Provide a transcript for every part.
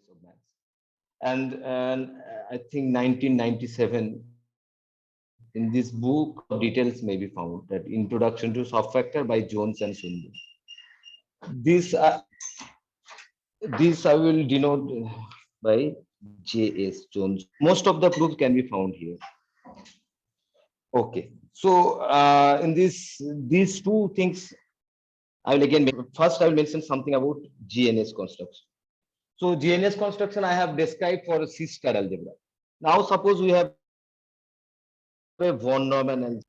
of maths. And I think 1997, in this book, details may be found, that Introduction to Soft Factor by Jones and Sundar. This I will denote by J.S. Jones. Most of the proofs can be found here. Okay, so in these two things, I will again first I will mention something about GNS construction. So GNS construction I have described for a C-star algebra. Now suppose we have a von Neumann algebra,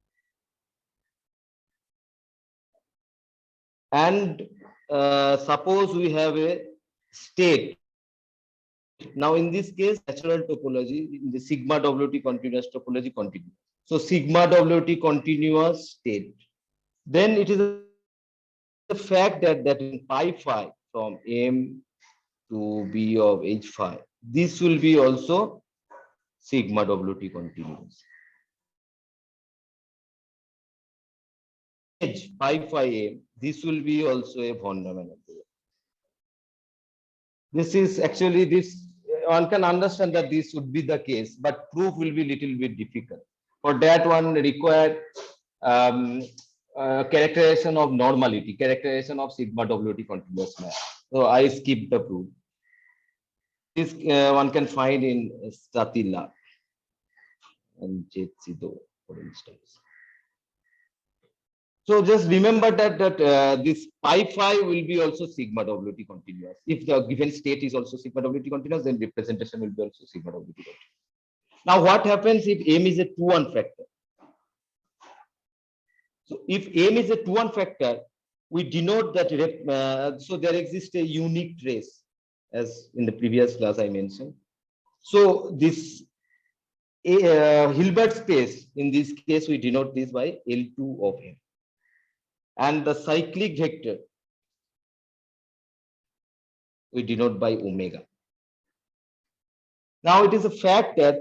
and suppose we have a state. Now in this case, natural topology, in the sigma WT continuous topology continuous. So sigma WT continuous state. Then it is a fact that in pi phi from M to B of H phi, this will be also sigma WT continuous. H pi phi M, this will be also a von Neumann algebra. This is actually this. One can understand that this would be the case, but proof will be little bit difficult. For that, one required characterization of normality, characterization of sigma WT continuous math. So I skipped the proof. This one can find in Statila and Jetsido, for instance. So just remember that this pi phi will be also sigma WT continuous. If the given state is also sigma WT continuous, then representation will be also sigma WT continuous. Now what happens if M is a 2-1 factor? So if M is a 2-1 factor, we denote that so there exists a unique trace, as in the previous class I mentioned. So this Hilbert space, in this case we denote this by L2 of M. And the cyclic vector we denote by omega. Now it is a fact that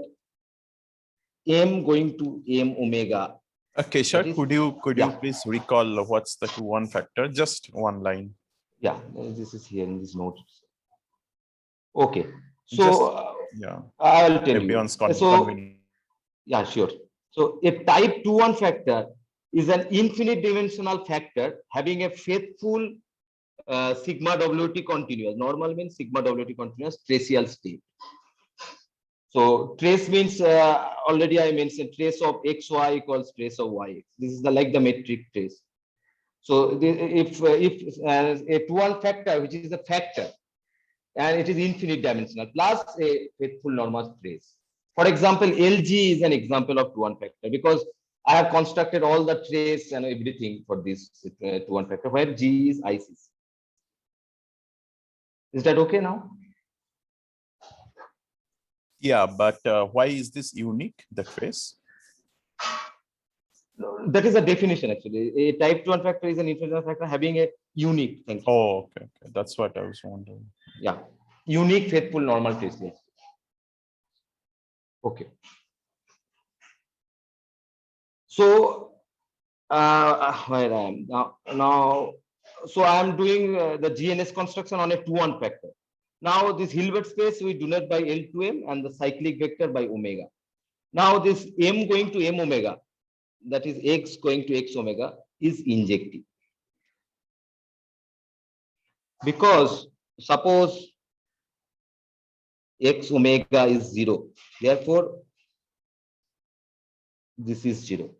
M going to M omega. Okay, sir, could you please recall what's the 2-1 factor? Just one line. Yeah, this is here in this note. Okay, so I will tell you. So yeah, sure. So a type 2-1 factor is an infinite dimensional factor having a faithful sigma WT continuous. Normal means sigma WT continuous tracial state. So trace means already I mentioned trace of xy equals trace of yx. This is like the metric trace. So if a 2-1 factor, which is a factor, and it is infinite dimensional, plus a faithful normal trace. For example, LG is an example of 2-1 factor, because I have constructed all the trace and everything for this 2-1 factor, where G is ICC. Is that okay now? Yeah, but why is this unique, the trace? That is a definition actually. A type 2-1 factor is an infinite factor having a unique thing. Oh, okay. That's what I was wondering. Yeah, unique faithful normal trace. Okay. So where I am now. So I am doing the GNS construction on a 2-1 factor. Now this Hilbert space we denote by L2M and the cyclic vector by omega. Now this M going to M omega, that is X going to X omega, is injective. Because suppose X omega is 0, therefore this is 0.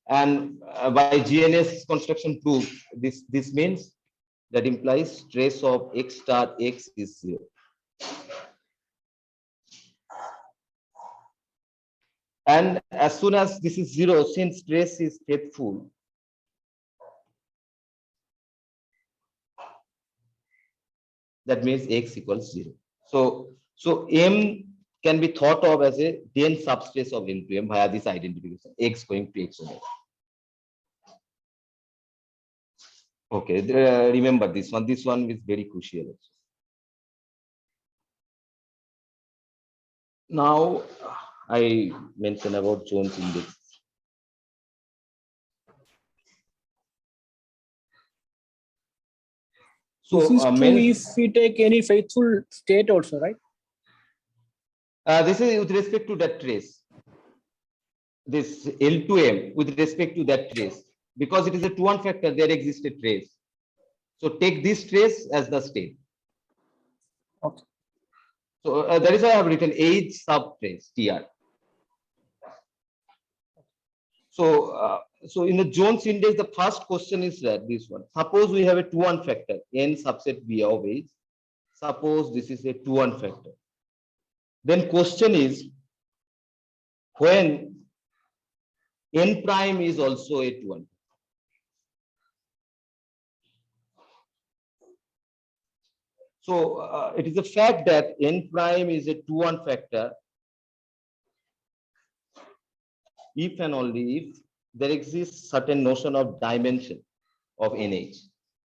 And by GNS construction proof, this means that implies trace of X star X is 0. And as soon as this is 0, since trace is faithful, that means X equals 0. So M can be thought of as a dense subspace of M2M via this identification, X going to X omega. Okay, remember this one. This one is very crucial. Now I mentioned about Jones index. So this is true if we take any faithful state also, right? This is with respect to that trace. This L2M with respect to that trace. Because it is a 2-1 factor, there exists a trace. So take this trace as the state. Okay. So that is why I have written age subtrace TR. So so in the Jones index, the first question is that this one. Suppose we have a 2-1 factor, n subset B of age. Suppose this is a 2-1 factor. Then question is, when n prime is also a 2-1. So it is a fact that n prime is a 2-1 factor if and only if there exists certain notion of dimension of NH.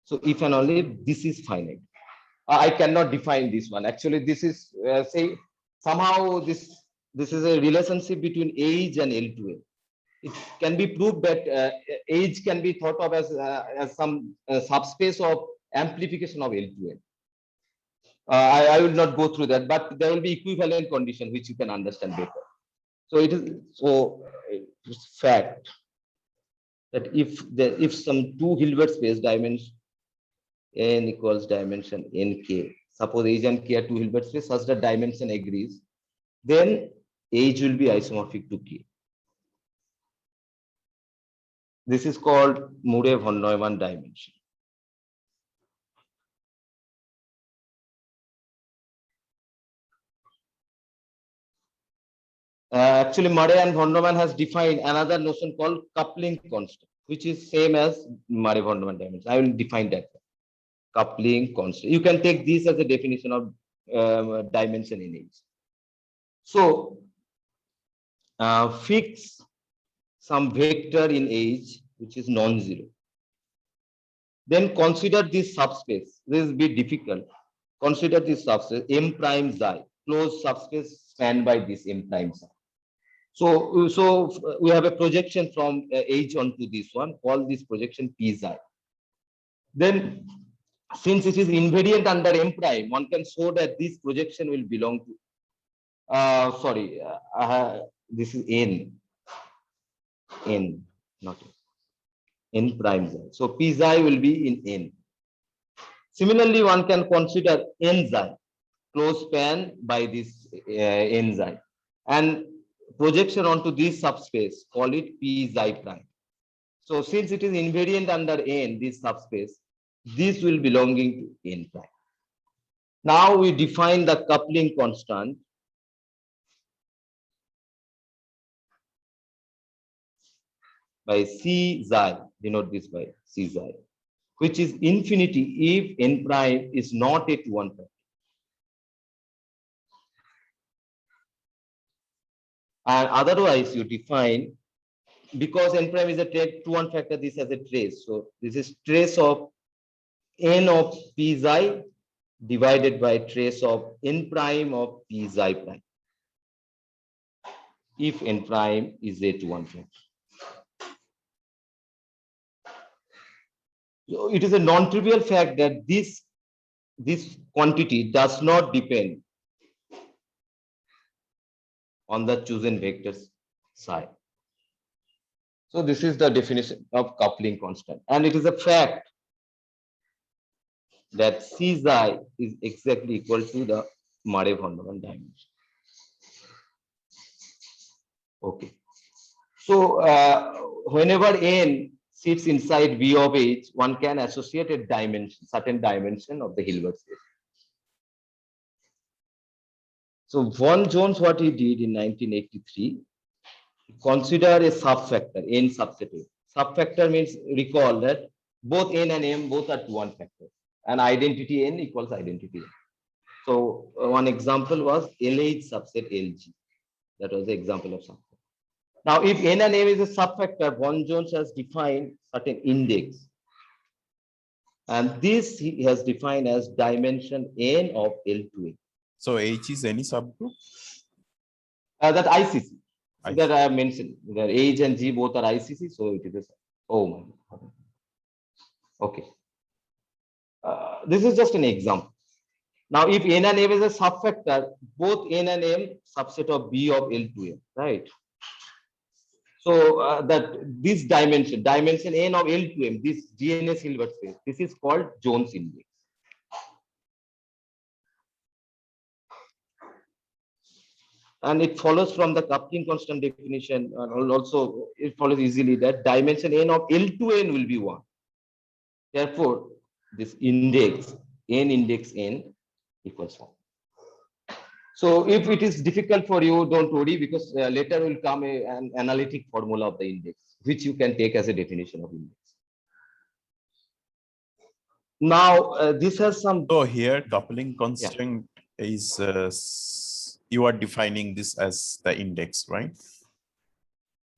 So if and only if this is finite. I cannot define this one. Actually, this is say somehow this is a relationship between age and L2M. It can be proved that age can be thought of as some subspace of amplification of L2M. I will not go through that, but there will be equivalent condition which you can understand better. So it is it's fact that if some two Hilbert space dimension n equals dimension nk, suppose age and k are two Hilbert space such that dimension agrees, then age will be isomorphic to k. This is called Murray von Neumann dimension. Actually, Murray and von Neumann has defined another notion called coupling constant, which is same as Murray von Neumann dimension. I will define that. Coupling constant. You can take this as a definition of dimension in age. So, fix some vector in age which is non-zero. Then consider this subspace. This will be difficult. Consider this subspace M prime xi, closed subspace spanned by this M prime xi. So we have a projection from age onto this one. Call this projection P xi. Then, since it is invariant under M prime, one can show that this projection will belong to. This is N, not N prime xi. So P xi will be in N. Similarly, one can consider N xi, closed span by this N xi, and projection onto this subspace, call it P xi prime. So since it is invariant under N, this subspace, this will belonging to N prime. Now we define the coupling constant by C xi, denote this by C xi, which is infinity if N prime is not a 2-1 factor. And otherwise you define, because N prime is a 2-1 factor, this has a trace. So this is trace of N of P xi divided by trace of N prime of P xi prime, if N prime is a 2-1 factor. So it is a non-trivial fact that this quantity does not depend on the chosen vector's psi. So this is the definition of coupling constant, and it is a fact that C xi is exactly equal to the Murray von Neumann dimension. Okay. So whenever n sits inside V of H, one can associate a dimension, certain dimension of the Hilbert space. So von Jones, what he did in 1983, consider a subfactor, n subset A. Subfactor means, recall that both n and m both are 2-1 factors, and identity n equals identity n. So one example was LH subset LG. That was the example of subfactor. Now, if n and m is a subfactor, von Jones has defined certain index, and this he has defined as dimension n of L2A. So H is any subgroup? That ICC. That I have mentioned. That H and G both are ICC, so it is. Oh my God. Okay. This is just an example. Now, if n and m is a subfactor, both n and m subset of B of L2m, right? So that this dimension n of L2m, this GNS Hilbert space, this is called Jones index. And it follows from the coupling constant definition, and also it follows easily that dimension n of L2n will be 1. Therefore, this index n equals 1. So if it is difficult for you, don't worry, because later will come an analytic formula of the index, which you can take as a definition of index. Now, this has some. So here, coupling constant is you are defining this as the index, right?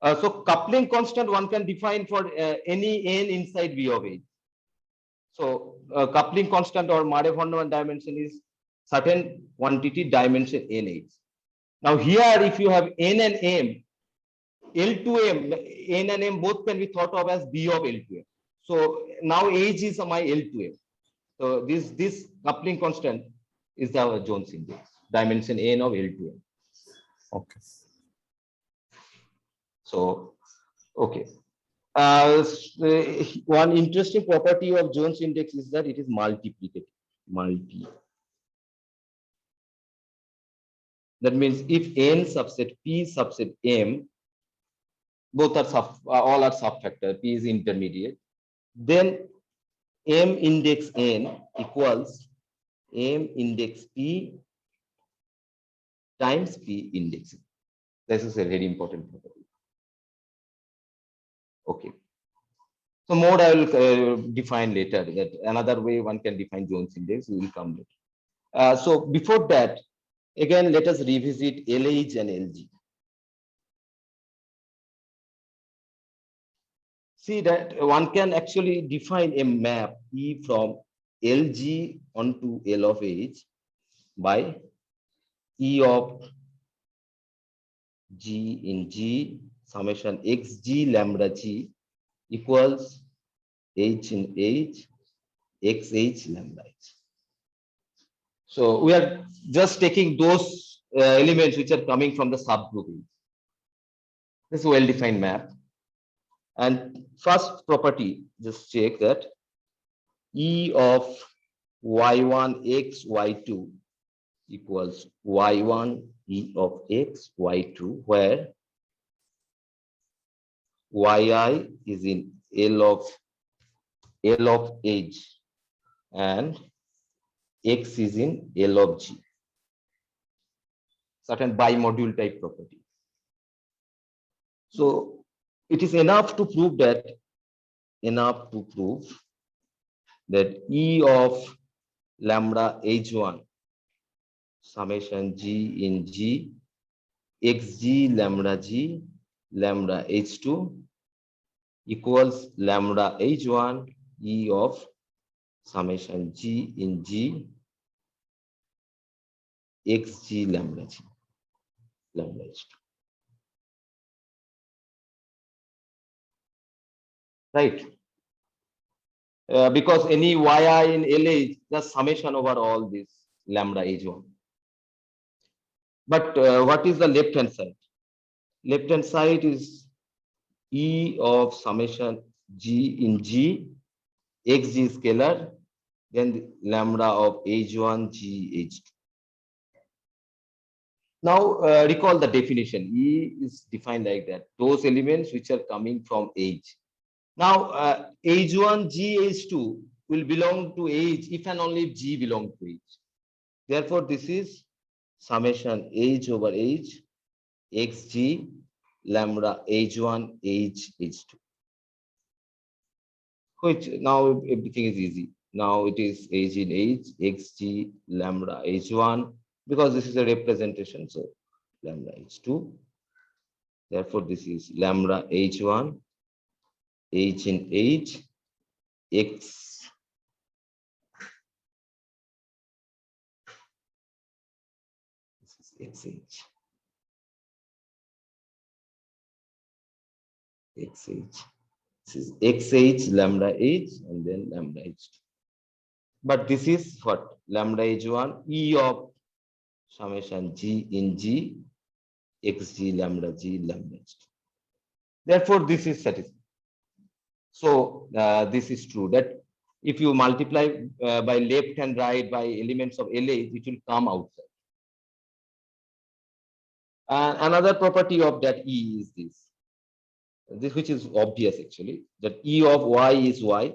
So coupling constant one can define for any n inside V of H. So coupling constant or Murray-Van dimension is certain quantity dimension NH. Now here, if you have n and m, L2m, n and m both can be thought of as B of L2m. So now H is my L2m. So this coupling constant is the Jones index, dimension n of L2m. Okay. So, okay. One interesting property of Jones index is that it is multiplicative. That means if n subset p subset m, both are all are subfactor, p is intermediate, then m index n equals m index p times p index. This is a very important property. Okay. So more I will define later. That another way one can define Jones index. We will come later. So before that, again, let us revisit LH and LG. See that one can actually define a map E from LG onto L of H by E of G in G summation xg lambda G equals H in H xh lambda H. So we are just taking those elements which are coming from the subgroup. This is a well-defined map. And first property, just check that E of y1 x y2 equals y1 E of x y2, where yi is in L of H and x is in L of G. Certain bimodule type property. So it is enough to prove that E of lambda H1 summation G in G xg lambda G lambda H2 equals lambda H1 E of summation G in G xg lambda G lambda H2. Right? Because any yi in LH, the summation over all this lambda H1. But what is the left hand side? Left hand side is E of summation G in G, xg scalar, then the lambda of H1 G H2. Now recall the definition. E is defined like that. Those elements which are coming from H. Now H1 G H2 will belong to H if and only if G belongs to H. Therefore, this is summation H over H xg lambda H1 H H2. Which now everything is easy. Now it is H in H xg lambda H1, because this is a representation, so lambda H2. Therefore, this is lambda H1 H in H x this is xh xh. This is xh lambda H and then lambda H2. But this is what? lambda h1 E of summation G in G xg lambda G lambda h2. Therefore, this is satisfied. So this is true that if you multiply by left and right by elements of LH, it will come outside. And another property of that E is this which is obvious actually, that E of Y is Y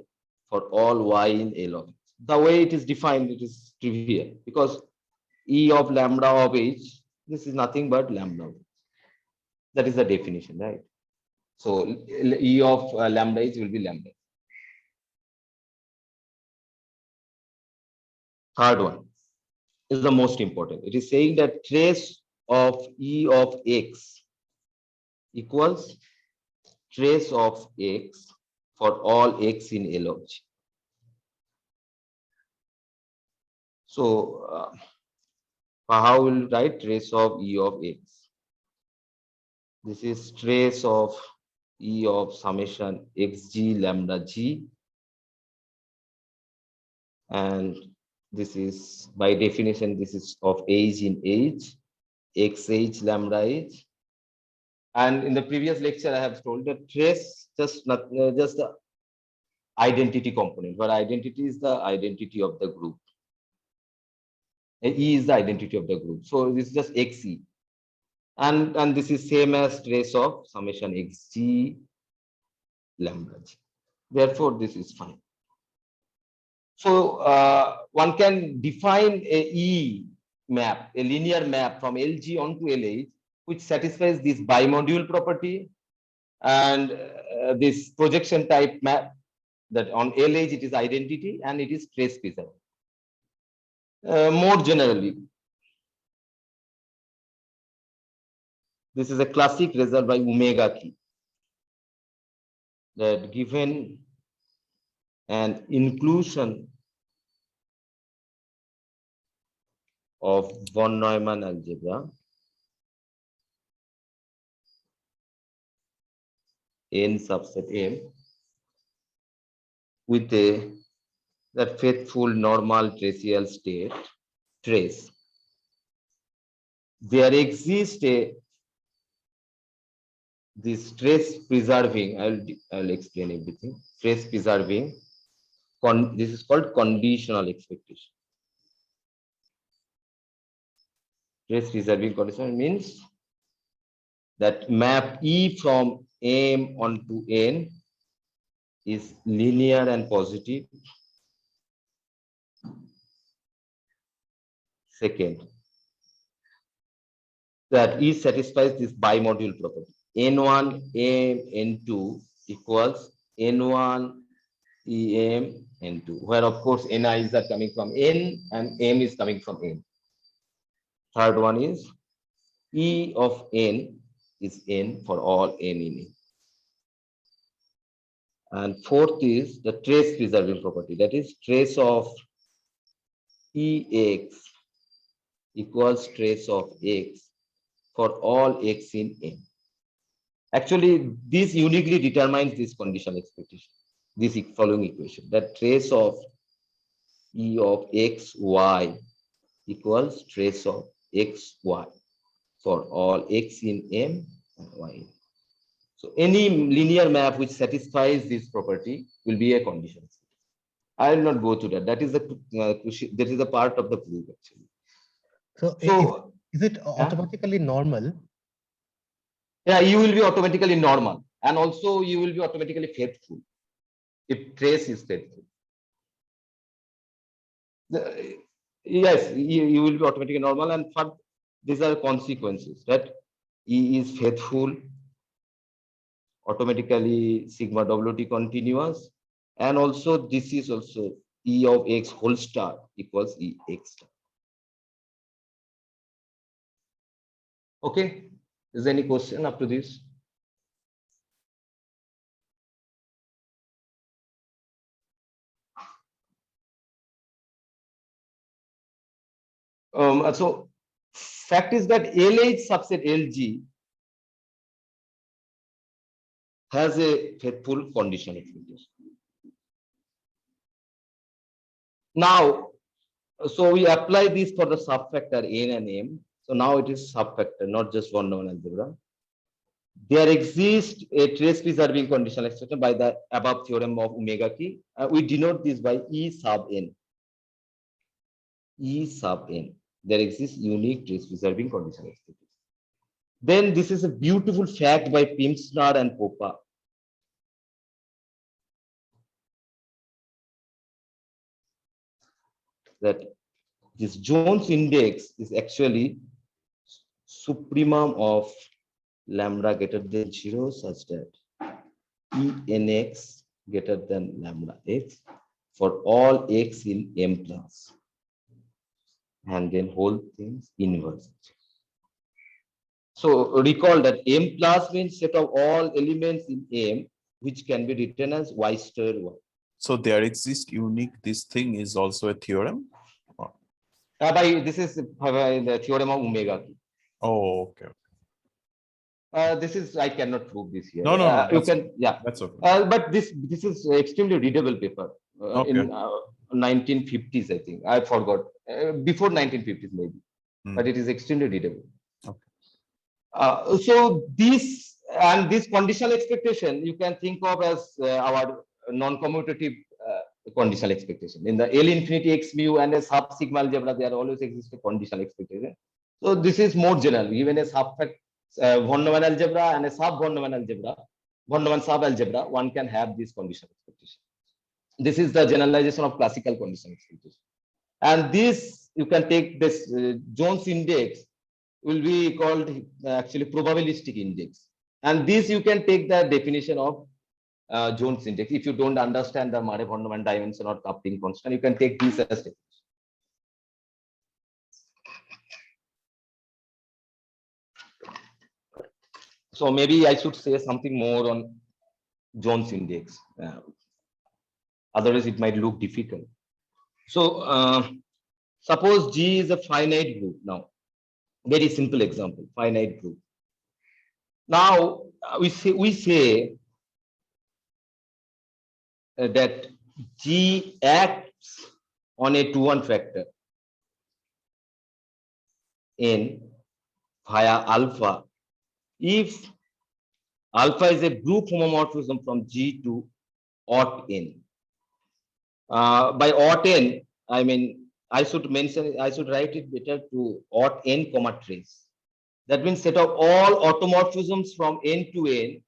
for all Y in L of X. The way it is defined, it is trivial because E of lambda of H, this is nothing but lambda of H. That is the definition, right? So E of lambda H will be lambda. Third one is the most important. It is saying that trace of E of X equals trace of X for all X in L of G. So how will we write trace of E of X? This is trace of E of summation xg lambda G, and this is by definition, this is of H in H, xh lambda H. And in the previous lecture, I have told that trace just the identity component, but identity is the identity of the group. And E is the identity of the group. So this is just xe. And this is same as trace of summation xg lambda G. Therefore, this is fine. So one can define a E map, a linear map from LG onto LH, which satisfies this bimodule property and this projection type map, that on LH it is identity and it is trace preserved. More generally, this is a classic result by Omega key, that given an inclusion of von Neumann algebra N subset M with that faithful normal tracial state trace, there exists this trace preserving, I'll explain everything, trace preserving, this is called conditional expectation. Trace preserving condition means that map E from M onto N is linear and positive. Second, that E satisfies this bimodule property. N1 M N2 equals N1 EM N2, where of course NI's are coming from N and M is coming from N. Third one is E of N is N for all N in N. And fourth is the trace preserving property, that is trace of EX equals trace of X for all X in N. Actually, this uniquely determines this conditional expectation, this following equation, that trace of E of XY equals trace of XY for all X in M and Y in M. So any linear map which satisfies this property will be a conditional. I will not go to that. That is the part of the proof actually. So is it automatically normal? Yeah, you will be automatically normal, and also you will be automatically faithful if trace is faithful. Yes, you will be automatically normal, and for these are consequences, that E is faithful, automatically sigma WT continuous, and also this is also E of X whole star equals E X star. Okay, is there any question up to this? So fact is that LH subset LG has a faithful conditional expectation. Now, So we apply this for the subfactor n and m. So now it is subfactor, not just one-to-one algebra. There exists a trace preserving conditional expression by the above theorem of omega k. We denote this by E sub n. E sub n. There exists unique trace preserving conditional expression. Then this is a beautiful fact by Pimsner and Popa. That this Jones index is actually supremum of lambda greater than 0 such that Enx greater than lambda x for all x in M plus, and then whole things inverse. So recall that M plus means set of all elements in M which can be written as y star y. So there exists unique, this thing is also a theorem? This is the theorem of omega k. Oh, okay. This is, I cannot prove this here. No, you can, yeah. That's okay. But this is extremely readable paper Okay. in 1950s, I think. I forgot. Before 1950s, maybe. But it is extremely readable. Okay. So this and this conditional expectation you can think of as our non-commutative conditional expectation. In the L infinity x mu and a sub sigma algebra, there always exists a conditional expectation. So this is more general. Even a subfact von Neumann algebra and a sub von Neumann algebra, von Neumann sub algebra, one can have this conditional expectation. This is the generalization of classical conditional expectation. And this you can take this Jones index will be called actually probabilistic index. And this you can take the definition of Jones index. If you don't understand the Murray von Neumann dimension or coupling constant, you can take this as definition. So maybe I should say something more on Jones index. Otherwise, it might look difficult. So suppose G is a finite group now. Very simple example, finite group. Now we say that G acts on a 2-1 factor n via alpha if alpha is a group homomorphism from G to ot n. By ot n, I mean I should write it better to ot n comma trace. That means set of all automorphisms from n to n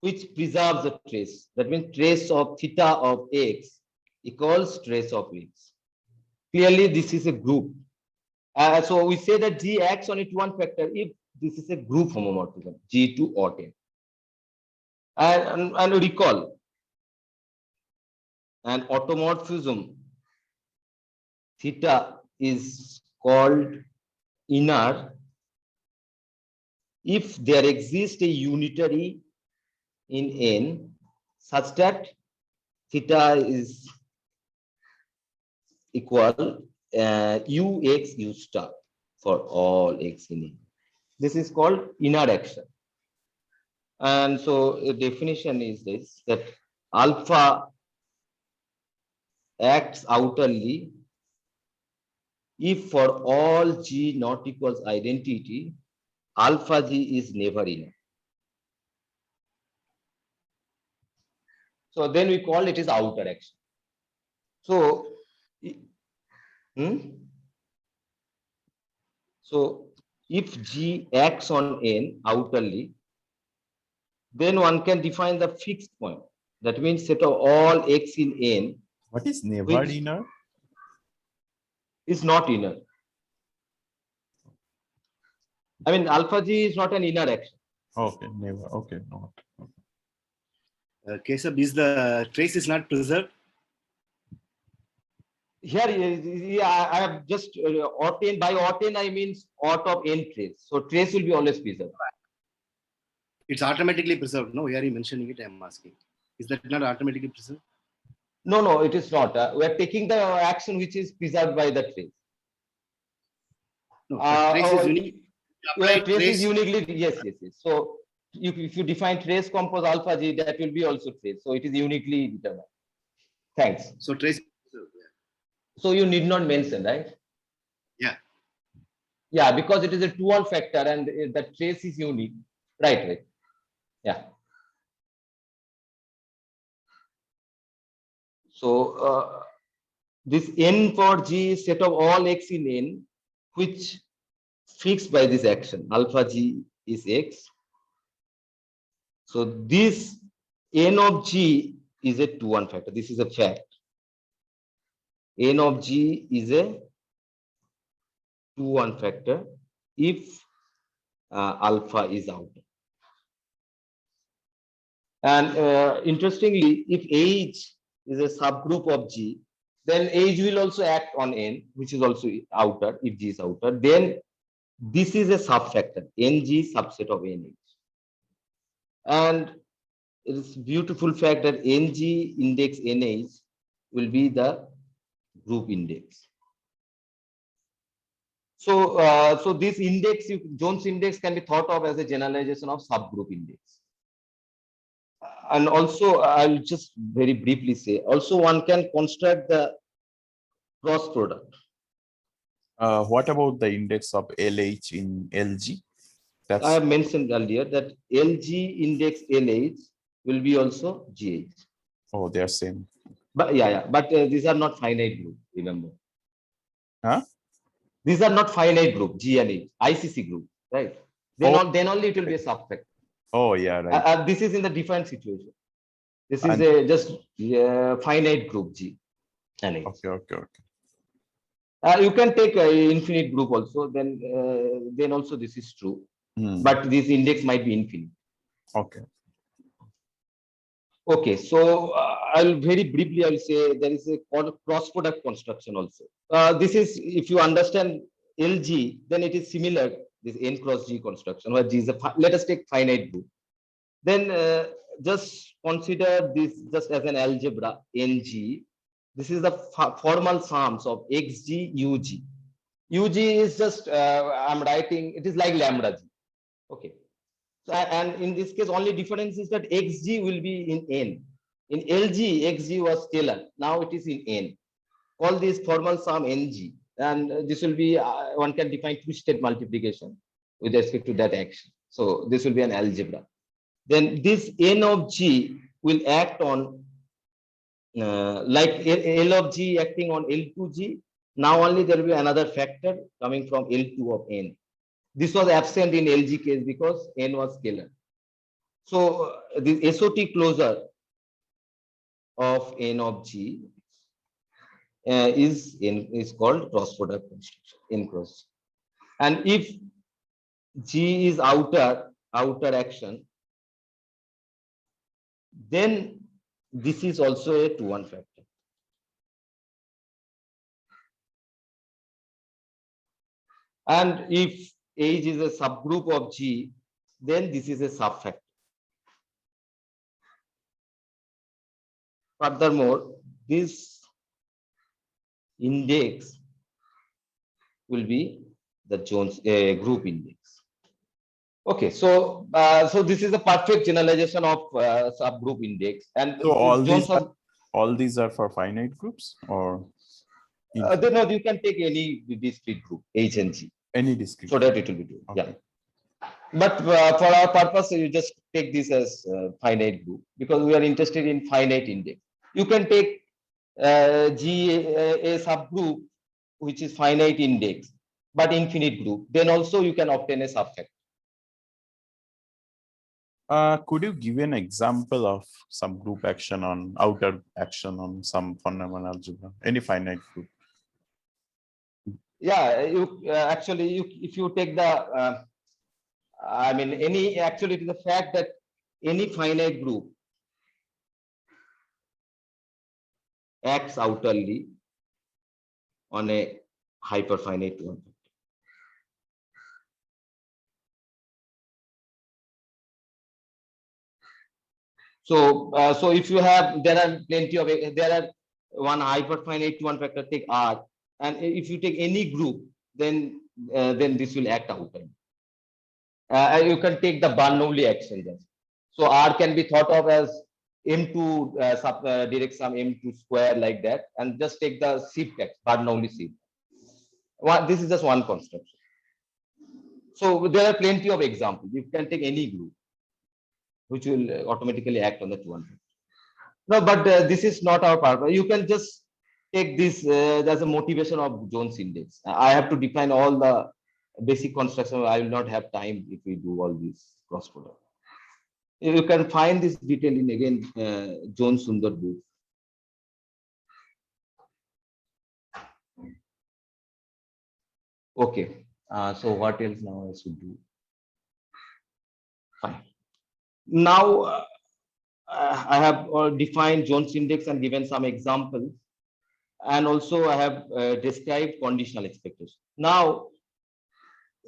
which preserves the trace. That means trace of theta of x equals trace of x. Clearly, this is a group. So we say that G acts on it one factor if this is a group homomorphism, G to ot n. And recall, an automorphism theta is called inner if there exists a unitary in n such that theta is equal ux u star for all x in n. This is called inner action. And so the definition is this, that alpha acts outerly if for all G not equals identity, alpha G is never inner. So then we call it is outer action. So, so if G acts on n outerly, then one can define the fixed point. That means set of all x in n. What is never inner? Is not inner. I mean, alpha G is not an inner action. Okay, never. Okay, not. Keshav, is the trace is not preserved? Here, yeah, I have just ot n. By ot n, I mean ot of n trace. So trace will be always preserved. It's automatically preserved. No, here you mentioning it. I'm asking. Is that not automatically preserved? No, it is not. We are taking the action which is preserved by the trace. No, trace is unique. Trace is uniquely, yes. So if you define trace compose alpha G, that will be also trace. So it is uniquely determined. Thanks. So trace. So you need not mention, right? Yeah. Yeah, because it is a 2-1 factor and the trace is unique. Right. Yeah. So this n for G is set of all x in n, which fixed by this action. Alpha G is x. So this n of G is a 2-1 factor. This is a fact. N of G is a 2-1 factor if alpha is out. And interestingly, if H is a subgroup of G, then H will also act on N, which is also outer, if G is outer. Then this is a subfactor, NG subset of NH. And it is beautiful fact that NG index NH will be the group index. So this index, Jones index, can be thought of as a generalization of subgroup index. And also, I'll just very briefly say, also one can construct the cross product. What about the index of LH in LG? I have mentioned earlier that LG index LH will be also GH. Oh, they are same. But but these are not finite group, remember. Huh? These are not finite group, G and H, ICC group, right? Then only it will be a subfactor. Oh, yeah, right. This is in the different situation. This is just finite group G and H. Okay. You can take an infinite group also. Then also this is true. But this index might be infinite. Okay, so I'll very briefly, I'll say there is a cross product construction also. This is, if you understand LG, then it is similar, this N cross G construction, where G is let us take finite group. Then just consider this just as an algebra, NG. This is the formal sums of XG, UG. UG is just, I'm writing, it is like lambda G. Okay. So, and in this case, only difference is that XG will be in N. In LG, XG was scalar. Now it is in N. Call this formal sum NG. And this will be, one can define twisted multiplication with respect to that action. So this will be an algebra. Then this N of G will act on, like L of G acting on L2G. Now only there will be another factor coming from L2 of N. This was absent in LG case because N was scalar. So the SOT closure of N of G is called cross product construction, N cross. And if G is outer action, then this is also a 2-1 factor. And if H is a subgroup of G, then this is a subfactor. Furthermore, this index will be the Jones group index. Okay, so this is a perfect generalization of subgroup index. And so all these are for finite groups, or no, you can take any discrete group, H and G. Any discrete. So that it will be true. Okay. Yeah. But for our purpose, you just take this as finite group because we are interested in finite index. You can take G a subgroup which is finite index, but infinite group. Then also you can obtain a subfactor. Could you give an example of some group action on outer action on some fundamental algebra? Any finite group? Yeah, actually, if you take the, I mean, actually, it is the fact that any finite group acts outerly on a hyperfinite one. So if you have, there are plenty of, there are one hyperfinite one factor, take R, and if you take any group, then this will act outerly. You can take the Bernoulli action. So R can be thought of as M2 direct sum M2 square like that, and just take the shift x, Bernoulli shift. This is just one construction. So there are plenty of examples. You can take any group which will automatically act on the 2-1 factor. No, but this is not our purpose. You can just take this as a motivation of Jones index. I have to define all the basic construction. I will not have time if we do all this cross product. You can find this detail in again Jones Sundar book. Okay. So what else now I should do? Fine. Now I have defined Jones index and given some examples, and also I have described conditional expectation. Now,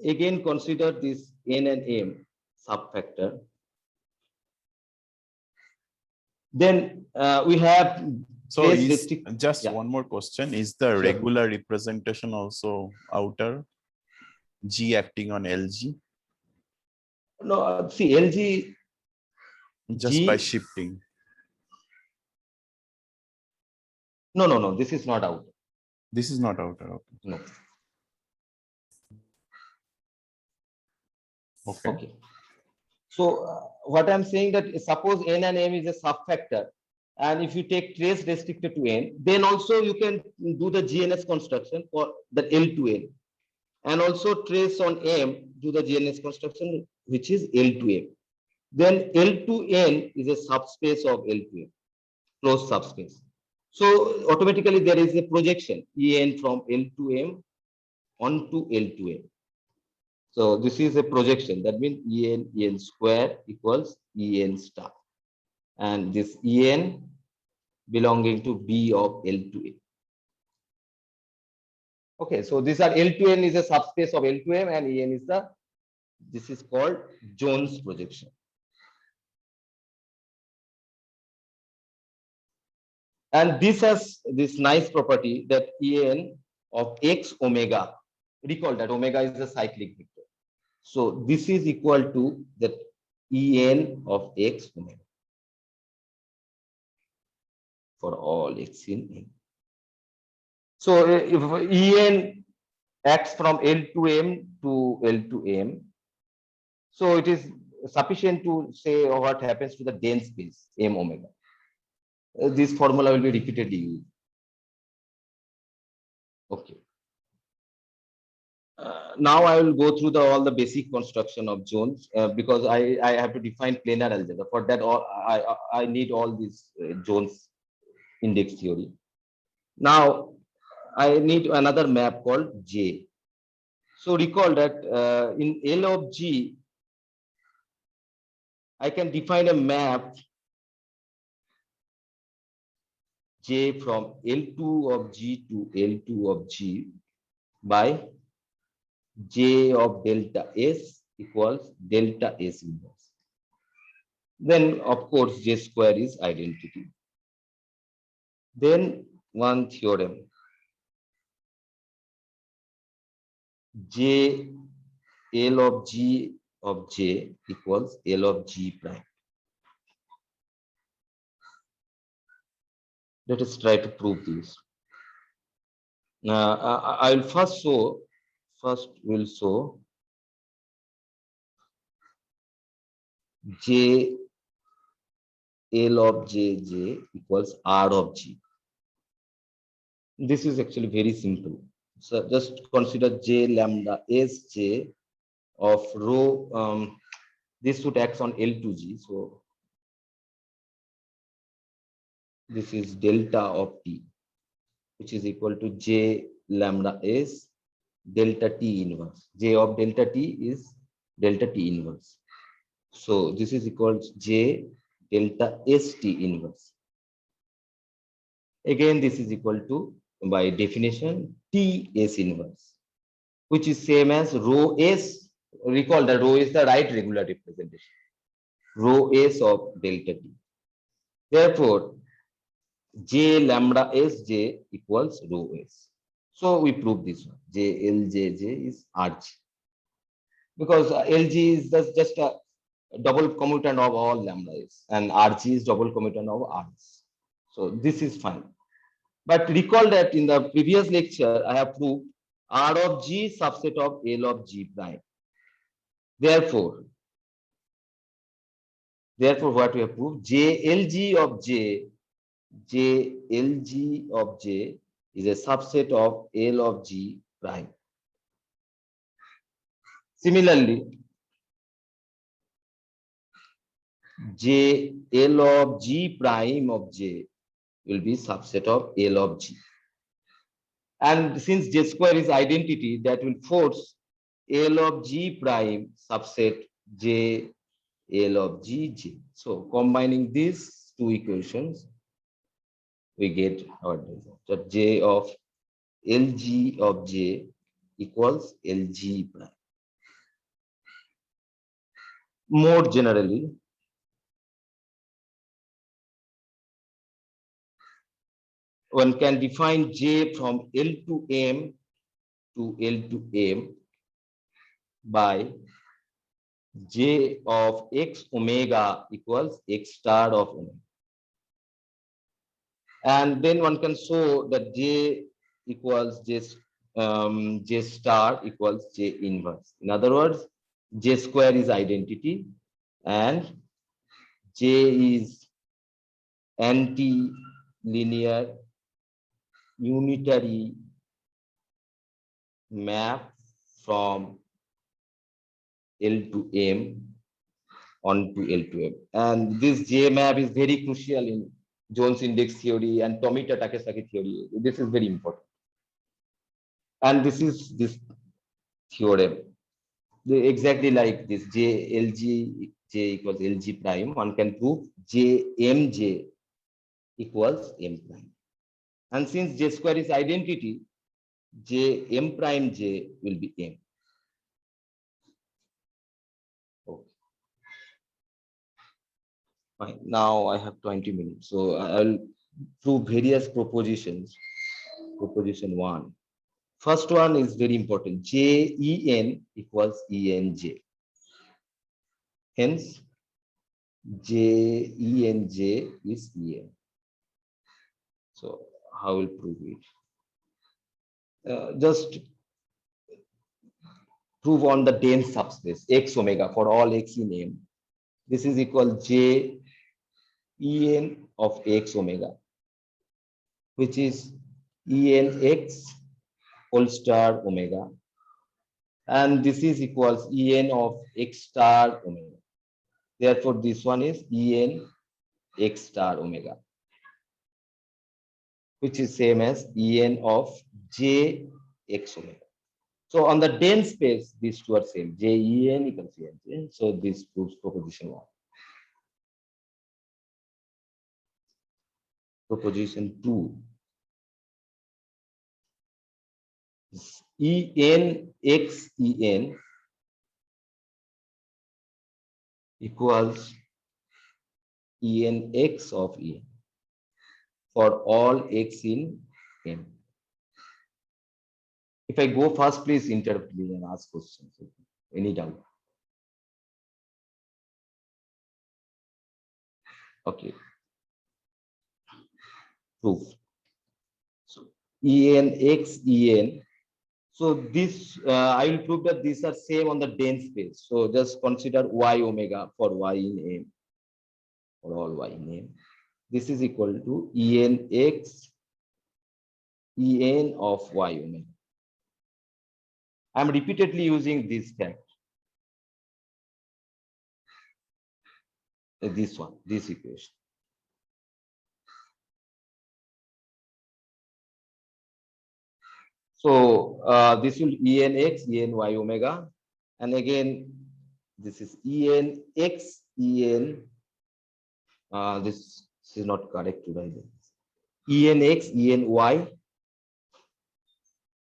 again consider this N and M subfactor. Then we have so just one more question. Is the regular representation also outer G acting on LG? No, see LG just G, by shifting. No, this is not outer. This is not outer. Okay. No. Okay. So what I'm saying that suppose N and M is a subfactor, and if you take trace restricted to N, then also you can do the GNS construction for the L to N, and also trace on M, do the GNS construction which is L to M. Then L to N is a subspace of L to M, closed subspace. So automatically there is a projection En from L to M onto L to M. So this is a projection. That means En square equals En star, and this En belonging to B of L to M. Okay, so these are L to N is a subspace of L to M, and En is this is called Jones projection. And this has this nice property that En of x omega, recall that omega is a cyclic vector. So this is equal to that En of x omega for all x in M. So if En acts from L to M to L to M, so it is sufficient to say what happens to the dense space M omega. This formula will be repeatedly used. Okay. Now I will go through all the basic construction of Jones because I have to define planar algebra. For that, I need all this Jones index theory. Now I need another map called J. So recall that in L of G, I can define a map J from L2 of G to L2 of G by J of delta S equals delta S inverse. Then of course J square is identity. Then one theorem. J L of G of J equals L of G prime. Let us try to prove this. I will first we'll show J L of J equals R of G. This is actually very simple. So just consider J lambda S J of rho. This should act on L to G. So this is delta of T, which is equal to J lambda S delta T inverse. J of delta T is delta T inverse. So this is equal to J delta S T inverse. Again, this is equal to, by definition, T S inverse, which is same as rho S. Recall that rho is the right regular representation. Rho S of delta T. Therefore, J lambda S J equals rho S. So we prove this one. J L J J is RG. Because LG is just a double commutant of all lambdas, and Rg is double commutant of Rs. So this is fine. But recall that in the previous lecture, I have proved R of G subset of L of G prime. Therefore, what we have proved, JLG of J is a subset of L of G prime. Similarly, L of G prime of J will be subset of L of G. And since J square is identity, that will force L of G prime subset J L of G J. So combining these two equations, we get our result. So J of LG of J equals LG prime. More generally, one can define J from L to M to L to M by J of X omega equals X star of omega. And then one can show that J equals J star equals J inverse. In other words, J square is identity and J is anti-linear unitary map from L to M on to L to M. And this J map is very crucial in Jones index theory and Tomita-Takesaki theory. This is very important. And this is this theorem. Exactly like this J equals LG prime. One can prove JMJ equals M prime. And since J square is identity, J M prime J will be M. Okay. Fine. Now I have 20 minutes. So I'll prove various propositions. Proposition 1. First one is very important. JEN equals ENJ. Hence, JENJ is EN. So how will prove it? Just prove on the dense subspace X omega for all X in M. This is equal J En of X omega, which is ENX whole star omega, and this is equals En of X star omega. Therefore, this one is En X star omega, which is same as En of J X omega. So on the dense space, these two are same. JEN equals ENJ. So this proves proposition 1. Proposition 2. ENX EN equals ENX of EN for all X in M. If I go first, please interrupt me and ask questions. Any doubt? Okay. Proof. So ENX EN. So this I will prove that these are same on the dense space. So just consider Y omega for Y in M, for all Y in M. This is equal to ENX EN of Y omega. I am repeatedly using this fact. This one, this equation. So this will ENX ENY omega, and again this is ENX EN. This is not correct to write. ENX ENY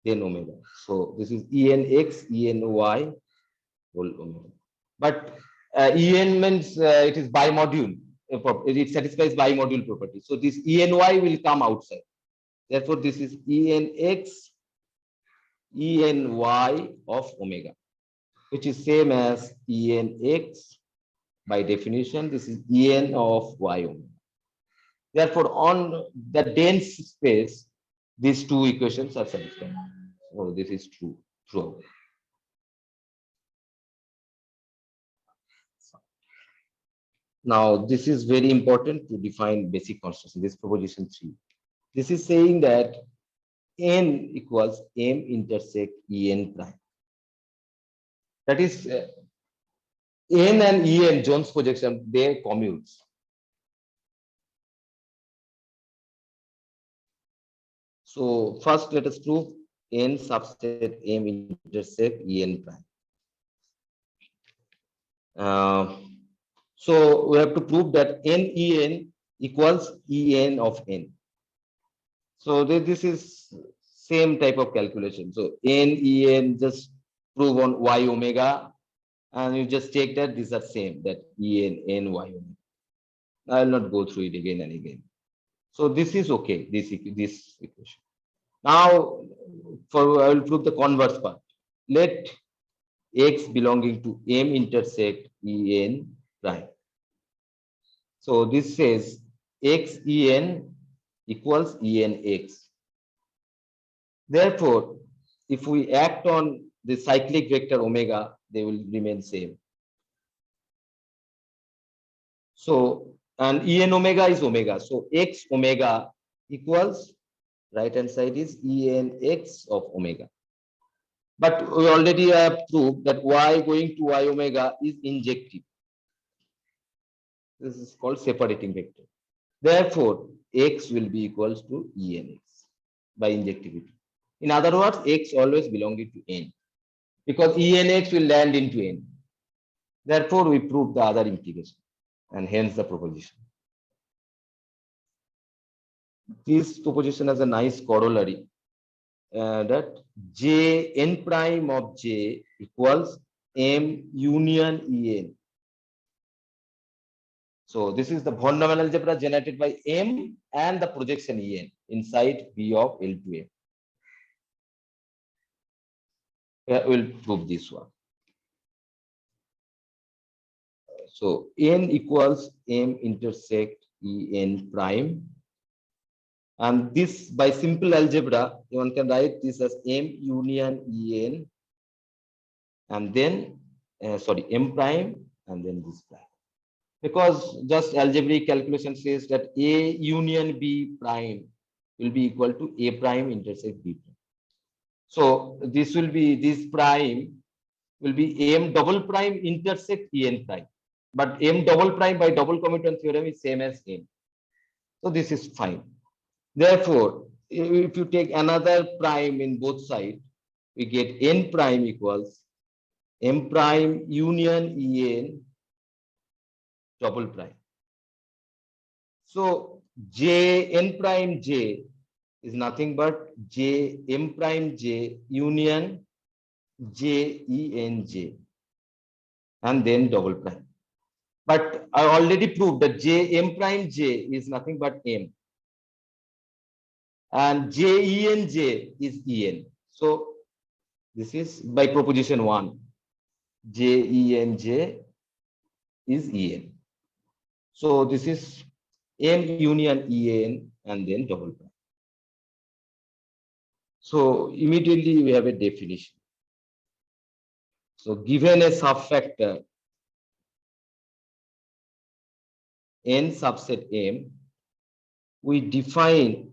then omega. So this is ENX ENY whole omega. But EN means it is bimodule. It satisfies bimodule property. So this ENY will come outside. Therefore, this is ENX ENY of omega, which is same as ENX By definition, this is En of y omega. Therefore, on the dense space, these two equations are satisfied. So this is true throughout. Now, this is very important to define basic construction. This proposition 3. This is saying that n equals m intersect En prime. That is, n and En, Jones projection, they commutes. So first, let us prove n subset m intersect En prime. So we have to prove that n equals En of n. So this is same type of calculation. So n just prove on y omega, and you just take that these are same, that n y omega. I will not go through it again and again. So this is okay, this equation. Now I will prove the converse part. Let x belonging to m intersect En prime. So this says x En equals Enx. Therefore, if we act on the cyclic vector omega, they will remain same. So, and En omega is omega. So x omega equals, right hand side is Enx of omega. But we already have proved that y going to y omega is injective. This is called separating vector. Therefore, x will be equals to Enx by injectivity. In other words, x always belonging to n, because Enx will land into n. Therefore, we prove the other implication, and hence the proposition. This proposition has a nice corollary, that j n prime of j equals m union En. So this is the von Neumann algebra generated by M and the projection En inside V of L to M. We'll prove this one. So n equals m intersect En prime. And this, by simple algebra, one can write this as m union En, and then m prime, and then this prime. Because just algebraic calculation says that A union B prime will be equal to A prime intersect B prime. So this will be, this prime will be M double prime intersect En prime. But M double prime by double commutation theorem is same as N. So this is fine. Therefore, if you take another prime in both sides, we get N prime equals M prime union En double prime. So j n prime j is nothing but j m prime j union j en j, and then double prime. But I already proved that j m prime j is nothing but m, and j en j is en. So this is by proposition 1, j en j is en. So this is M union En and then double prime. So immediately we have a definition. So given a subfactor n subset M, we define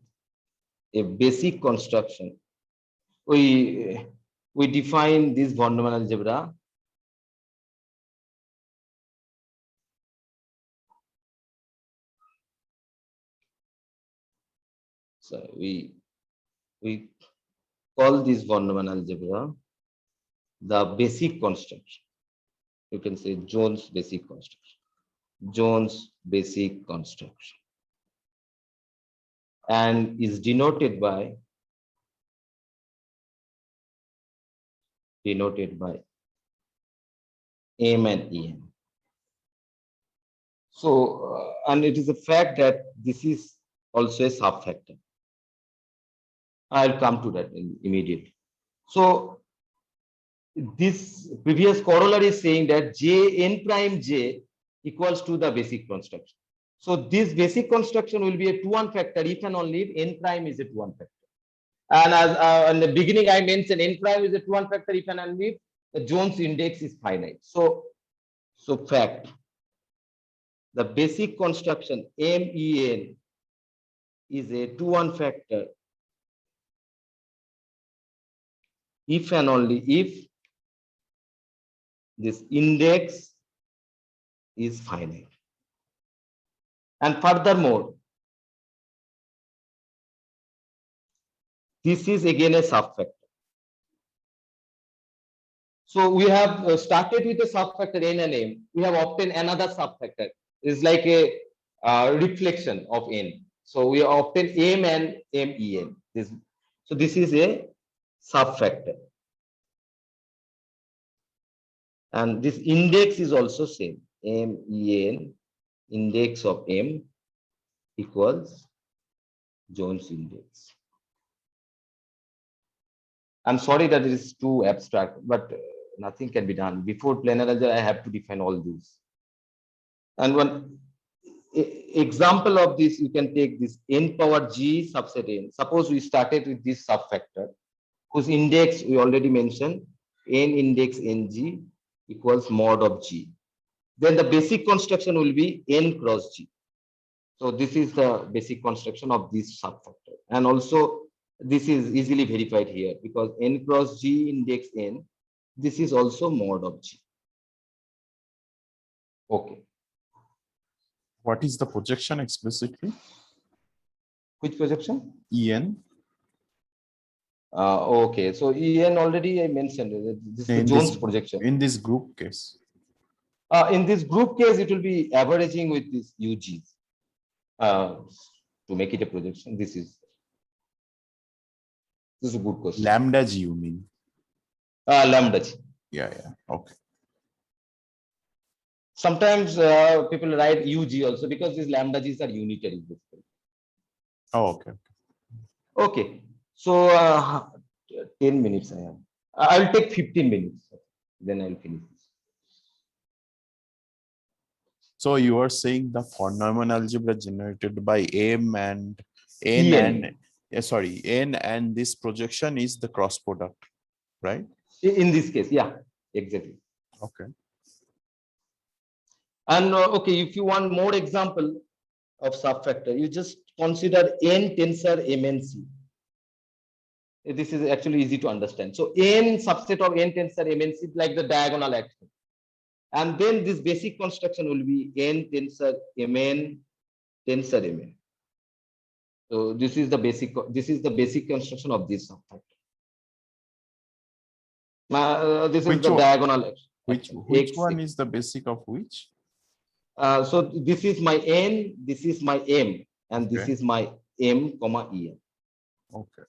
a basic construction. We define this von Neumann algebra . So we call this von Neumann algebra the basic construction. You can say Jones basic construction. Jones basic construction, and is denoted by M and En. So, and it is a fact that this is also a subfactor. I'll come to that immediately. So this previous corollary is saying that j n prime j equals to the basic construction. So this basic construction will be a 2-1 factor if and only if n prime is a 2-1 factor. And as in the beginning I mentioned, n prime is a 2-1 factor if and only if the Jones index is finite. So fact, the basic construction MEN is a 2-1 factor if and only if this index is finite. And furthermore, this is again a subfactor. So we have started with a subfactor n and m. We have obtained another subfactor. It's like a reflection of n. So we obtain m and men. So this is a subfactor. And this index is also same. Men, index of m equals Jones index. I'm sorry that it is too abstract, but nothing can be done. Before planar algebra, I have to define all these. And one example of this, you can take this n power g subset n. Suppose we started with this subfactor, whose index we already mentioned, n index ng equals mod of g. Then the basic construction will be n cross g. So this is the basic construction of this subfactor. And also, this is easily verified here because n cross g index n, this is also mod of g. Okay. What is the projection explicitly? Which projection? En. Okay, so En already I mentioned. This is the Jones projection. In this group case. In this group case, it will be averaging with this UGs. To make it a projection, this is a good question. Lambda G, you mean? Lambda G. Yeah. Okay. Sometimes people write UG also because these lambda G's are unitary. Oh, okay. Okay. So 10 minutes I have. I'll take 15 minutes. Then I'll finish this. So you are saying the von Neumann algebra generated by M and N and this projection is the cross product, right? In this case, yeah, exactly. Okay. And okay, if you want more example of subfactor, you just consider n tensor MNC. This is actually easy to understand. So n subset of n tensor MNC like the diagonal action. And then this basic construction will be n tensor Mn tensor Mn. So this is the basic construction of this subfactor. This is the diagonal action. Which one is the basic of which? So this is my n, this is my m, and this is my m, comma en. Okay.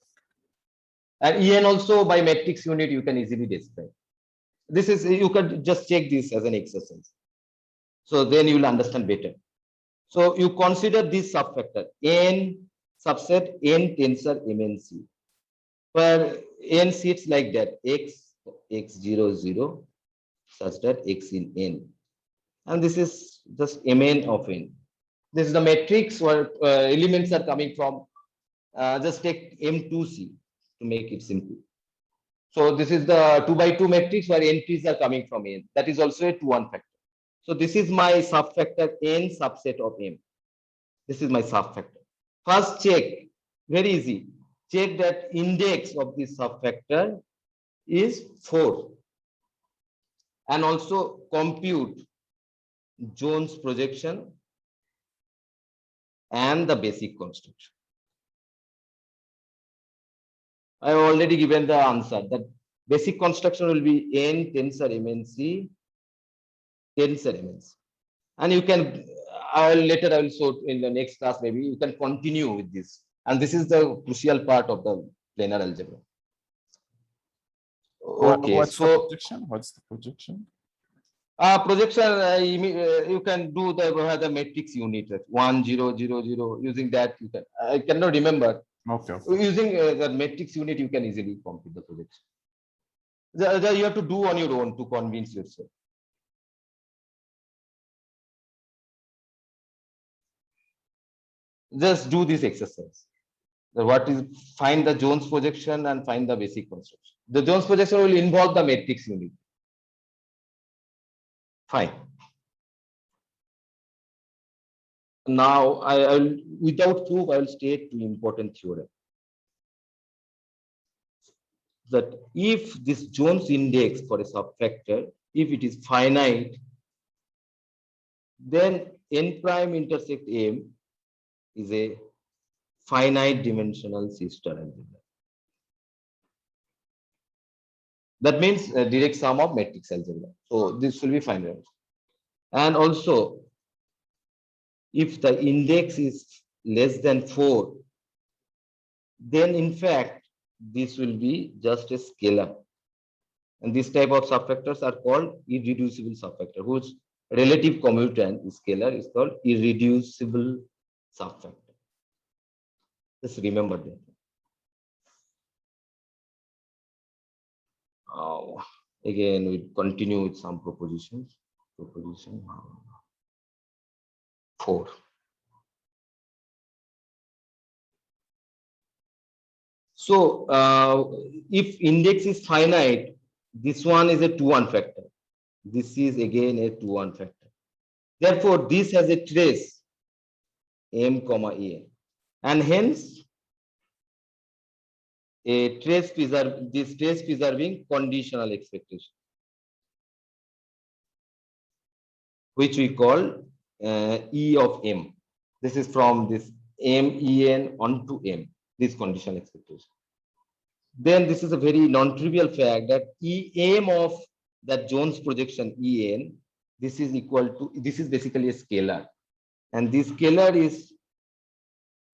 And en also by matrix unit you can easily describe. This is, you can just check this as an exercise. So then you will understand better. So you consider this subfactor n subset n tensor MNC, where n sits like that x0 0 such that x in n. And this is just Mn of n. This is the matrix where elements are coming from. Just take M2C to make it simple. So this is the 2 by 2 matrix where entries are coming from n. That is also a 2-1 factor. So this is my subfactor n subset of m. This is my subfactor. First check, very easy. Check that index of this subfactor is 4. And also compute Jones projection and the basic construction. I have already given the answer that basic construction will be n tensor MNC tensor MNC. And you can, I will show in the next class, maybe you can continue with this. And this is the crucial part of the planar algebra. Okay, what's the projection? What's the projection? Projection, you can do the matrix unit 1 0 0 0. Using that, you can. I cannot remember. Okay. Using the matrix unit, you can easily compute the projection. You have to do on your own to convince yourself. Just do this exercise. What is find the Jones projection and find the basic construction. The Jones projection will involve the matrix unit. Fine. Now I'll without proof I will state two important theorem. That if this Jones index for a subfactor, if it is finite, then n prime intersect m is a finite dimensional sister algebra. That means a direct sum of matrix algebra. So this will be finite. And also, if the index is less than 4, then in fact, this will be just a scalar. And this type of subfactors are called irreducible subfactor, whose relative commutant is scalar is called irreducible subfactor. Just remember that. Again, we continue with some propositions. Proposition 4. So, if index is finite, this one is a 2-1 factor. This is again a 2-1 factor. Therefore, this has a trace m comma en, and hence a trace preserving conditional expectation, which we call E of m. This is from this men onto m, this conditional expectation. Then this is a very non-trivial fact that em of that Jones projection en, this is equal to, this is basically a scalar, and this scalar is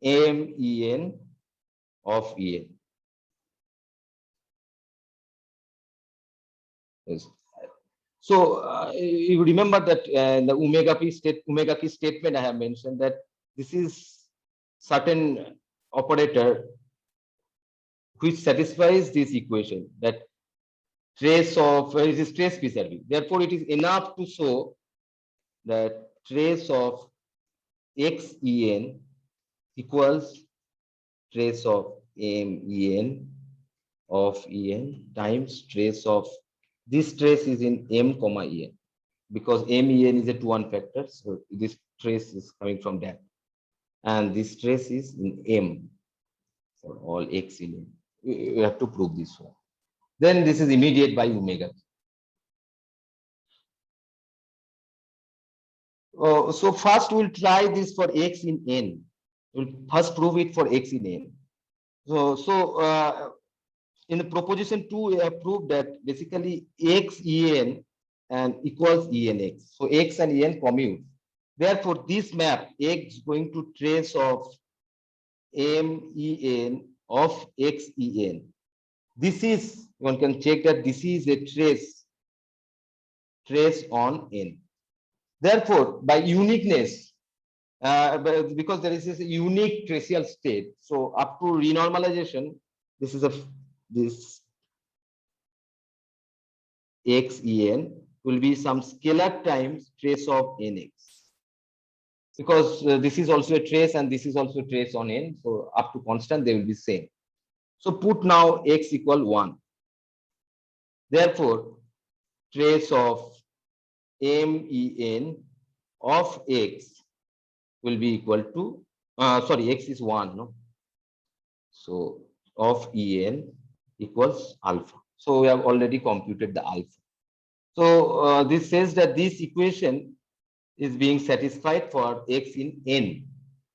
men of en. Yes. So you remember that the omega p statement I have mentioned that this is certain operator which satisfies this equation, that trace of it is trace preserving. Therefore, it is enough to show that trace of xen equals trace of men of en times trace of this trace is in m comma en, because men is a 2-1 factor, so this trace is coming from that, and this trace is in m for all x in m. We have to prove this one. Then this is immediate by omega. So first we'll try this for x in n. We'll first prove it for x in n. So in the proposition 2, we have proved that basically x en and equals enx. So x and en commute. Therefore, this map x is going to trace of men of xen. This is, one can check that this is a trace on n. Therefore, by uniqueness, because there is a unique tracial state, so up to renormalization, this is this xen will be some scalar times trace of nx, because this is also a trace and this is also a trace on n, so up to constant they will be same. So put now x equal 1. Therefore, trace of men of x will be equal to x is 1, no? So of en equals alpha. So we have already computed the alpha. So this says that this equation is being satisfied for x in n.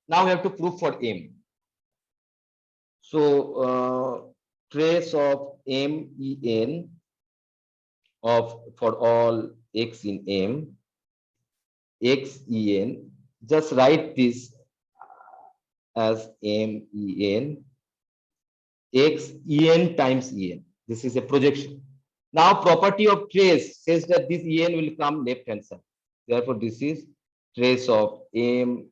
Now we have to prove for m. So trace of men of for all x in m, xen, just write this as men xen times en. This is a projection. Now property of trace says that this en will come left hand side. Therefore, this is trace of men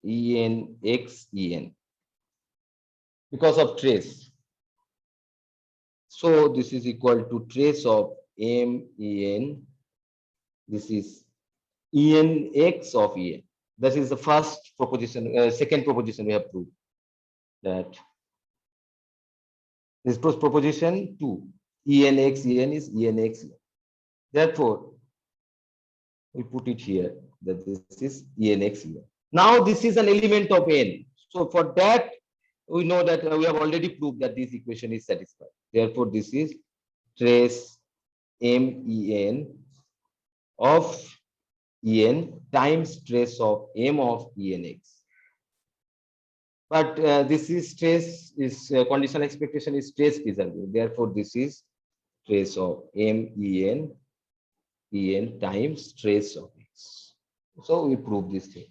xen because of trace. So this is equal to trace of men. This is enx of en. That is the first proposition. Second proposition we have proved that this was proposition 2. ENX EN is ENX. Therefore, we put it here that this is ENX here. Now this is an element of N. So for that, we know that we have already proved that this equation is satisfied. Therefore, this is trace MEN of En times trace of M of ENX. But this is trace is conditional expectation is trace preserving. Therefore, this is trace of MEN times trace of X. So we prove this thing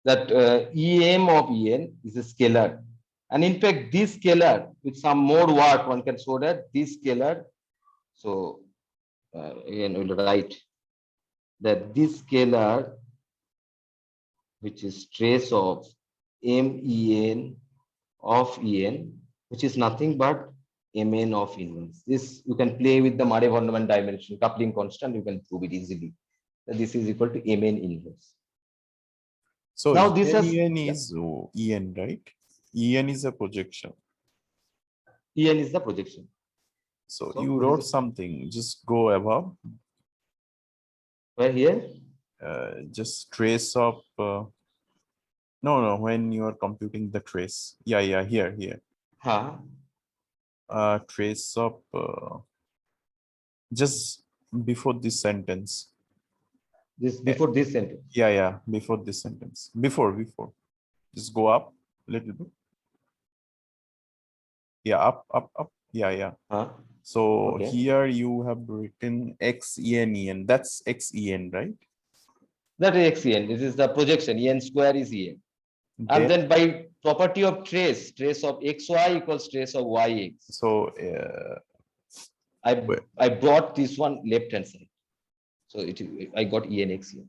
that EM of En is a scalar, and in fact this scalar with some more work one can show that this scalar. So again we'll write that this scalar, which is trace of MEN of En, which is nothing but Mn of inverse. This you can play with the Murray-von Neumann dimension coupling constant. You can prove it easily. That this is equal to Mn inverse. So now this En is En, right? En is a projection. En is the projection. So you wrote something. Just go above. Where here? Just trace of. No. When you are computing the trace. Yeah. Here. Huh? Trace of. Just before this sentence. Before this sentence. Yeah. Before this sentence. Before. Just go up a little bit. Yeah, up. Yeah. Huh? So okay. Here you have written XEN. That's XEN, right? That is XEN. This is the projection. En square is En. And then by property of trace of XY equals trace of YX. So I brought this one left hand side. So I got ENX here.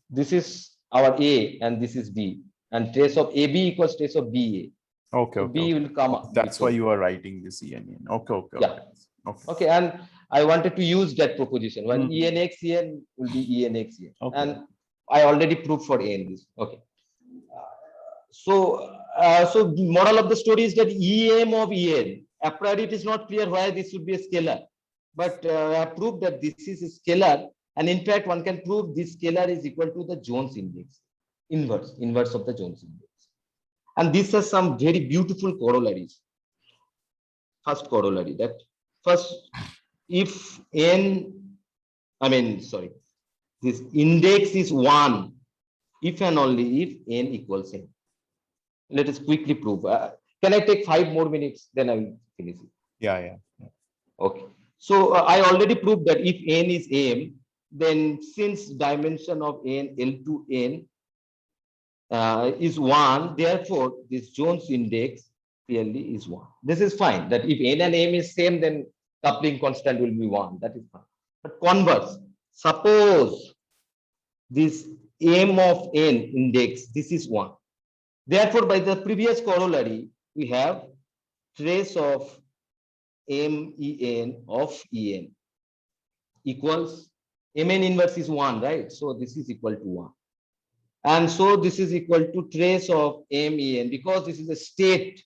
This is our A and this is B. And trace of AB equals trace of BA. Okay. So B will come up. That's why you are writing this EN. Okay. Yeah. Okay. And I wanted to use that proposition. When ENX EN will be ENX EN. Okay. And I already proved for A in this. Okay. So moral of the story is that EM of En, a priori it is not clear why this should be a scalar. But I have proved that this is a scalar. And in fact, one can prove this scalar is equal to the Jones index, inverse of the Jones index. And this has some very beautiful corollaries. First corollary that if this index is 1, if and only if N equals N. Let us quickly prove. Can I take 5 more minutes? Then I will finish it. Yeah. Okay. So I already proved that if N is M, then since dimension of N, L to N is 1, therefore this Jones index clearly is 1. This is fine. That if N and M is same, then coupling constant will be 1. That is fine. But converse, suppose this M of N index, this is 1. Therefore, by the previous corollary, we have trace of MEN of En equals Mn inverse is 1, right? So this is equal to 1. And so this is equal to trace of MEN because this is a state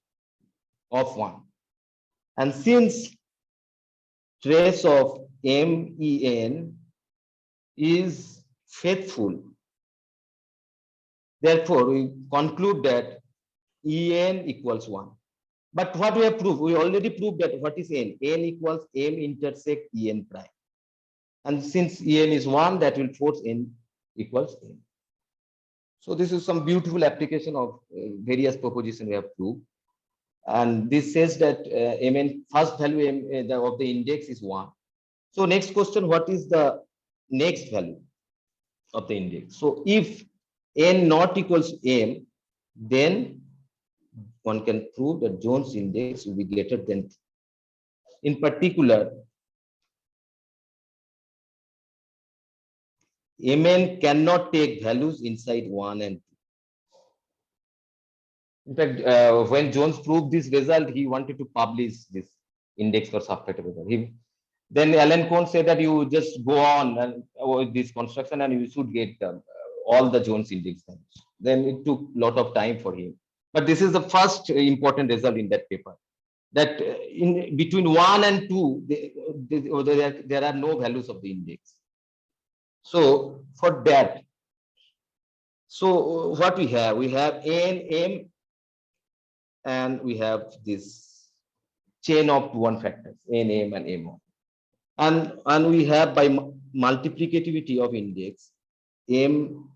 of 1. And since trace of MEN is faithful, therefore we conclude that En equals 1. But what we have proved? We already proved that what is N? N equals M intersect En prime. And since En is 1, that will force N equals N. So this is some beautiful application of various propositions we have proved. And this says that Mn first value of the index is 1. So next question, what is the next value of the index? So if N not equals M, then one can prove that Jones index will be greater than 2. In particular, Mn cannot take values inside 1 and 2. In fact, when Jones proved this result, he wanted to publish this index for subtractable. Then Alan Kohn said that you just go on and with this construction and you should get all the Jones index values. Then it took a lot of time for him. But this is the first important result in that paper, that in between 1 and 2, there are no values of the index. So for that, so what we have N, M, and we have this chain of 2-1 factors, N, M, and M1. And we have by multiplicativity of index, M,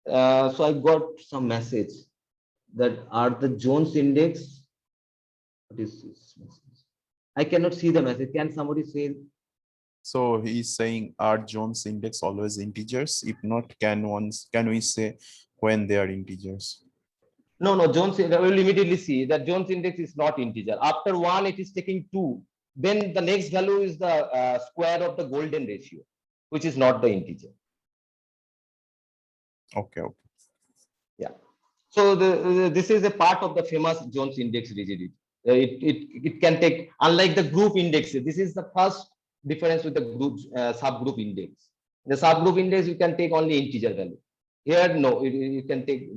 so I got some message that are the Jones index. What is this message? I cannot see the message. Can somebody say? So he's saying, are Jones index always integers? If not, can we say when they are integers? No, Jones, I will immediately see that Jones index is not integer. After 1, it is taking 2. Then the next value is the square of the golden ratio, which is not the integer. Okay. Yeah. So this is a part of the famous Jones index rigidity. It can take, unlike the group index, this is the first difference with the group subgroup index. The subgroup index, you can take only integer value. Here, no, you can take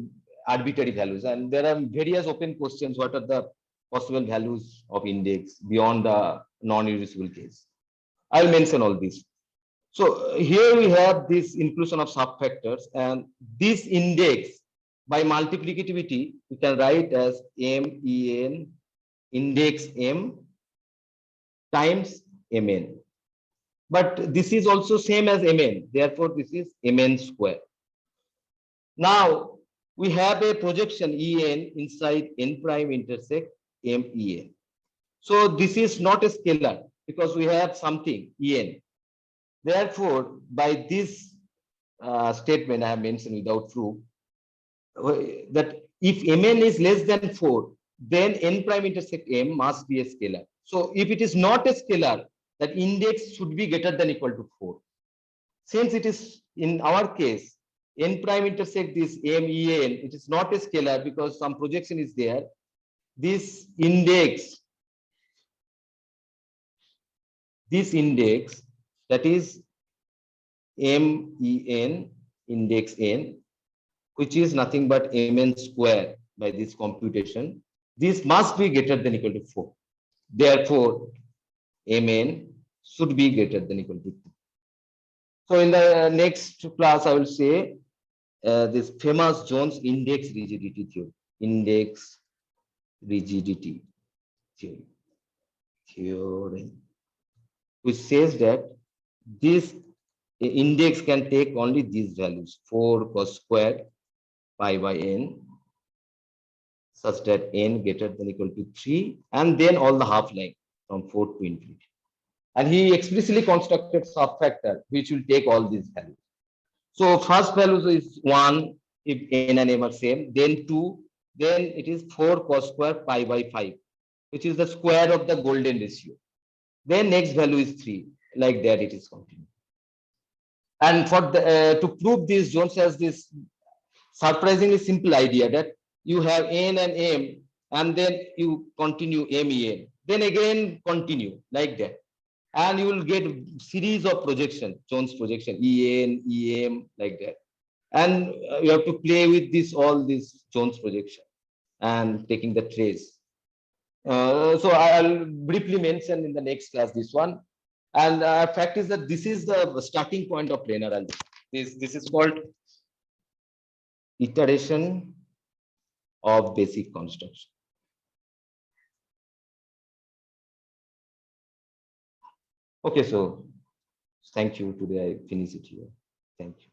arbitrary values, and there are various open questions. What are the possible values of index beyond the non-irreducible case? I'll mention all this. So here we have this inclusion of subfactors, and this index by multiplicativity we can write as MEN index M times Mn. But this is also same as Mn, therefore this is Mn square. Now we have a projection En inside N prime intersect Men. So this is not a scalar because we have something En. Therefore, by this statement I have mentioned without proof, that if Mn is less than 4, then N prime intersect M must be a scalar. So if it is not a scalar, that index should be greater than equal to 4. Since it is, in our case, N prime intersect this Men, it is not a scalar because some projection is there. This index that is Men index N, which is nothing but Mn square by this computation, this must be greater than equal to 4. Therefore, Mn should be greater than equal to 2. So in the next class, I will say this famous Jones index rigidity theory. Index rigidity theory, which says that this index can take only these values, 4 cos squared pi by n, such that n greater than equal to 3, and then all the half line from 4 to infinity. And he explicitly constructed subfactor which will take all these values. So first value is 1 if n and m are same, then 2, then it is 4 cos square pi by 5, which is the square of the golden ratio. Then next value is 3, like that it is continued. And for the, to prove this, Jones has this surprisingly simple idea that you have n and m, and then you continue Men, then again continue like that, and you will get series of projection, Jones projection, En, Em, like that. And you have to play with this, all this Jones projection and taking the trace. So I'll briefly mention in the next class this one. And fact is that this is the starting point of planar algebra. This is called iteration of basic construction. Okay, so thank you. Today I finish it here. Thank you.